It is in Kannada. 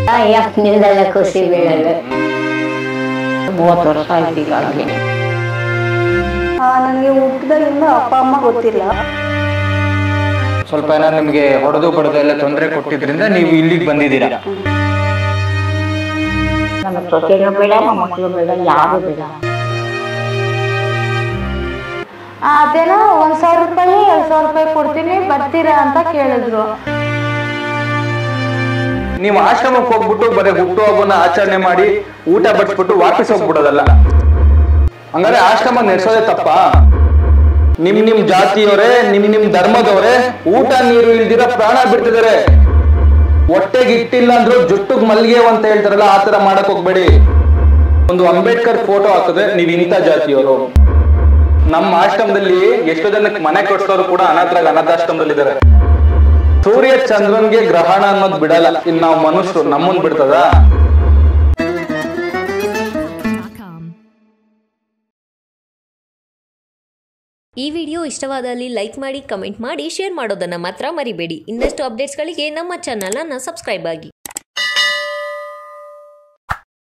ಯಾಕೆ ನಿಲ್ದಲ್ಲ ಖುಷಿ ಬೀಳಲ್ಲ. 30 ವರ್ಷ ಆಯ್ತು ಈಗಾಗಿ. ನನಗೆ ಹುಟ್ಟಿದಾಗಿಂದ ಅಪ್ಪ ಅಮ್ಮ ಗೊತ್ತಿಲ್ಲ. ಸ್ವಲ್ಪ ಏನಾದ್ರು ನಿಮ್ಗೆ ಹೊಡೆದು ಬಡದು ಎಲ್ಲ ತೊಂದರೆ ಕೊಟ್ಟಿದ್ರಿಂದ ನೀವು ಇಲ್ಲಿಗೆ ಬಂದಿದ್ದೀರಾ. ನಮ್ಮ ಸೊಸೆನೂ ಬೇಡ, ನಮ್ಮ ಮಕ್ಕಳು ಬೇಡ, ಯಾರು ಬೇಡ. ಅದೇನೋ 1,000 ರೂಪಾಯಿ 2,000 ರೂಪಾಯಿ ಕೊಡ್ತೀನಿ ಬರ್ತೀರಾ ಅಂತ ಕೇಳಿದ್ರು. ನೀವು ಆಶ್ರಮಕ್ಕೆ ಹೋಗ್ಬಿಟ್ಟು ಬರೀ ಹುಟ್ಟುಹಬ್ಬನ ಆಚರಣೆ ಮಾಡಿ ಊಟ ಬಡಿಸ್ಬಿಟ್ಟು ವಾಪಸ್ ಹೋಗ್ಬಿಡೋದಲ್ಲ. ಹಂಗಾರೆ ಆಶ್ರಮ ನಡೆಸೋದೇ ತಪ್ಪ? ನಿಮ್ ಜಾತಿಯವರೇ ನಿಮ್ ಧರ್ಮದವರೇ ಊಟ ನೀರು ಇಲ್ದಿರ ಪ್ರಾಣ ಬಿಡ್ತಿದಾರೆ. ಹೊಟ್ಟೆಗೆ ಇಟ್ಟಿಲ್ಲ ಅಂದ್ರೂ ಜುಟ್ಟಿಗೆ ಮಲ್ಲಿಗೆ ಅಂತ ಹೇಳ್ತಾರಲ್ಲ, ಆತರ ಮಾಡಕ್ ಹೋಗ್ಬೇಡಿ. ಒಂದು ಅಂಬೇಡ್ಕರ್ ಫೋಟೋ ಹಾಕಿದ್ರೆ ನೀವ್ ಇಂಥ ಜಾತಿಯವರು. ನಮ್ಮ ಆಶ್ರಮದಲ್ಲಿ ಎಷ್ಟೋ ಜನಕ್ಕೆ ಮನೆ ಕೊಡ್ಸೋರು ಕೂಡ ಅನಾಥಾಶ್ರಮದಲ್ಲಿದ್ದಾರೆ. ಸೂರ್ಯ ಚಂದ್ರನ್ಗೆ ಗ್ರಹಣ ಅನ್ನೋದು ಬಿಡಲ್ಲ, ಇನ್ ನಾವು ಮನುಷ್ಯರು ನಮ್ಮನ್ ಬಿಡ್ತದ? ಈ ವಿಡಿಯೋ ಇಷ್ಟವಾದಲ್ಲಿ ಲೈಕ್ ಮಾಡಿ, ಕಮೆಂಟ್ ಮಾಡಿ, ಶೇರ್ ಮಾಡೋದನ್ನು ಮಾತ್ರ ಮರಿಬೇಡಿ. ಇನ್ನಷ್ಟು ಅಪ್ಡೇಟ್ಸ್ಗಳಿಗೆ ನಮ್ಮ ಚಾನಲನ್ನು ಸಬ್ಸ್ಕ್ರೈಬ್ ಆಗಿ.